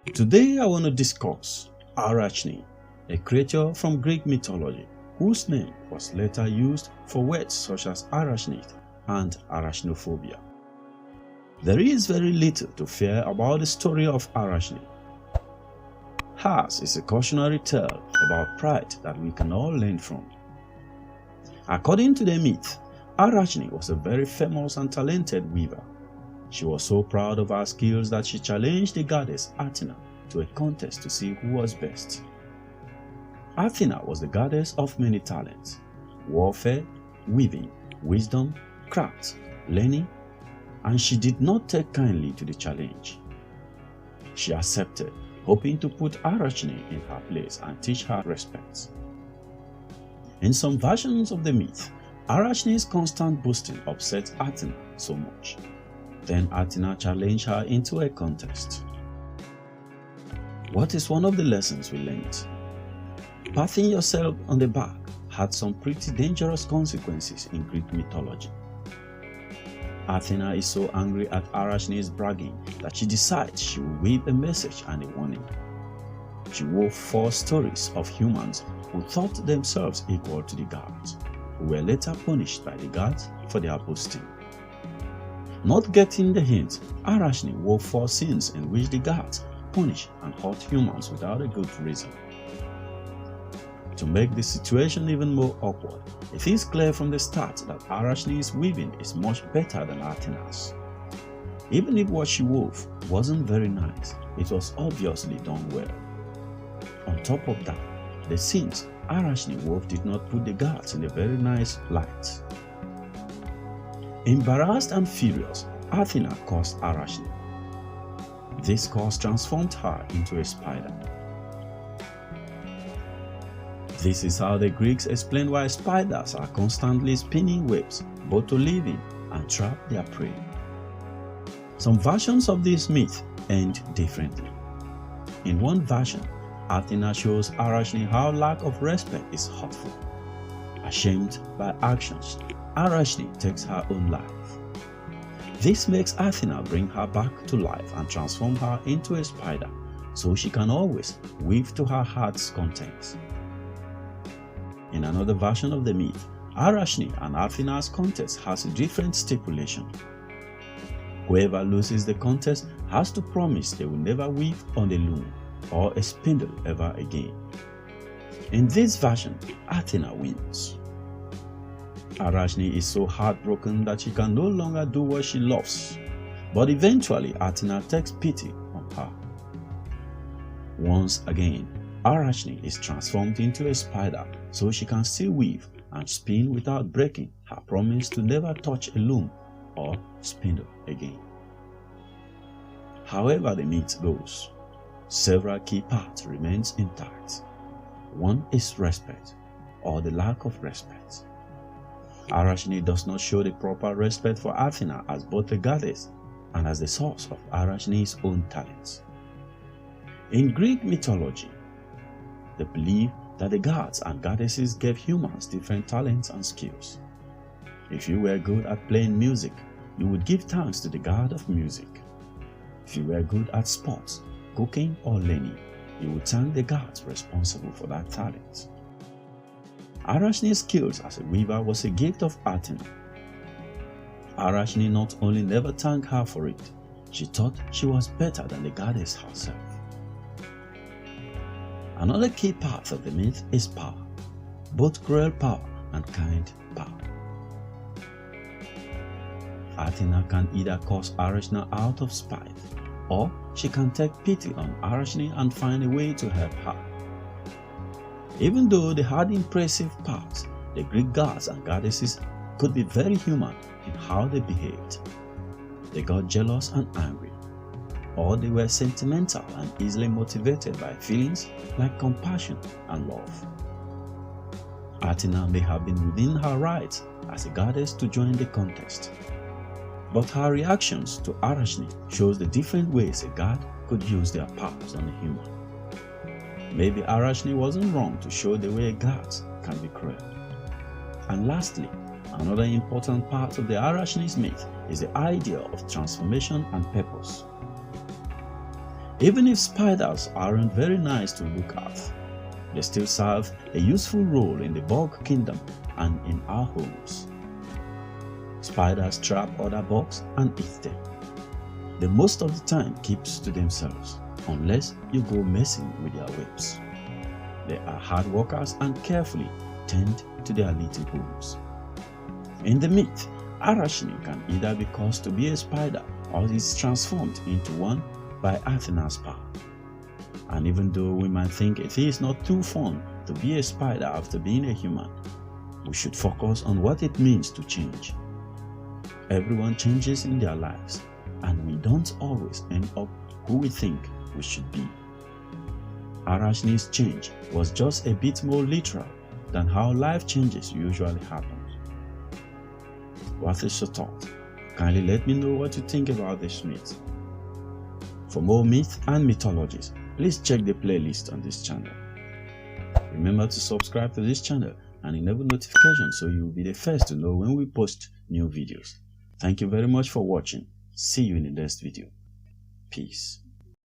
Today I want to discuss Arachne, a creature from Greek mythology whose name was later used for words such as arachnid and arachnophobia. There is very little to fear about the story of Arachne. Hers is a cautionary tale about pride that we can all learn from. According to the myth, Arachne was a very famous and talented weaver. She was so proud of her skills that she challenged the goddess Athena to a contest to see who was best. Athena was the goddess of many talents: warfare, weaving, wisdom, craft, learning, and she did not take kindly to the challenge. She accepted, hoping to put Arachne in her place and teach her respect. In some versions of the myth, Arachne's constant boasting upset Athena so much. Then Athena challenged her into a contest. What is one of the lessons we learned? Patting yourself on the back had some pretty dangerous consequences in Greek mythology. Athena is so angry at Arachne's bragging that she decides she will weave a message and a warning. She wove 4 stories of humans who thought themselves equal to the gods, who were later punished by the gods for their boasting. Not getting the hint, Arachne wove 4 scenes in which the gods punish and hurt humans without a good reason. To make the situation even more awkward, it is clear from the start that Arachne's weaving is much better than Athena's. Even if what she wove wasn't very nice, it was obviously done well. On top of that, the scenes Arachne wove did not put the gods in a very nice light. Embarrassed and furious, Athena cursed Arachne. This curse transformed her into a spider. This is how the Greeks explain why spiders are constantly spinning webs, both to live in and trap their prey. Some versions of this myth end differently. In one version, Athena shows Arachne how lack of respect is hurtful. Ashamed by actions, Arachne takes her own life. This makes Athena bring her back to life and transform her into a spider, so she can always weave to her heart's contents. In another version of the myth, Arachne and Athena's contest has a different stipulation. Whoever loses the contest has to promise they will never weave on a loom or a spindle ever again. In this version, Athena wins. Arachne is so heartbroken that she can no longer do what she loves, but eventually Athena takes pity on her. Once again, Arachne is transformed into a spider so she can still weave and spin without breaking her promise to never touch a loom or spindle again. However the myth goes, several key parts remains intact. One is respect, or the lack of respect. Arachne does not show the proper respect for Athena as both the goddess and as the source of Arachne's own talents. In Greek mythology, they believe that the gods and goddesses gave humans different talents and skills. If you were good at playing music, you would give thanks to the god of music. If you were good at sports, cooking, or learning, you would thank the gods responsible for that talent. Arachne's skills as a weaver was a gift of Athena. Arachne not only never thanked her for it, she thought she was better than the goddess herself. Another key part of the myth is power, both cruel power and kind power. Athena can either curse Arachne out of spite, or she can take pity on Arachne and find a way to help her. Even though they had impressive powers, the Greek gods and goddesses could be very human in how they behaved. They got jealous and angry, or they were sentimental and easily motivated by feelings like compassion and love. Athena may have been within her rights as a goddess to join the contest, but her reactions to Arachne shows the different ways a god could use their powers on a human. Maybe Arachne wasn't wrong to show the way gods can be cruel. And lastly, another important part of the Arachne's myth is the idea of transformation and purpose. Even if spiders aren't very nice to look at, they still serve a useful role in the bug kingdom and in our homes. Spiders trap other bugs and eat them. They most of the time keeps to themselves, unless you go messing with their webs. They are hard workers and carefully tend to their little homes. In the myth, Arachne can either be caused to be a spider or is transformed into one by Athena's power. And even though we might think it is not too fun to be a spider after being a human, we should focus on what it means to change. Everyone changes in their lives, and we don't always end up who we think we should be. Arachne's change was just a bit more literal than how life changes usually happen. What is your thought? Kindly let me know what you think about this myth. For more myths and mythologies, please check the playlist on this channel. Remember to subscribe to this channel and enable notifications so you will be the first to know when we post new videos. Thank you very much for watching. See you in the next video. Peace.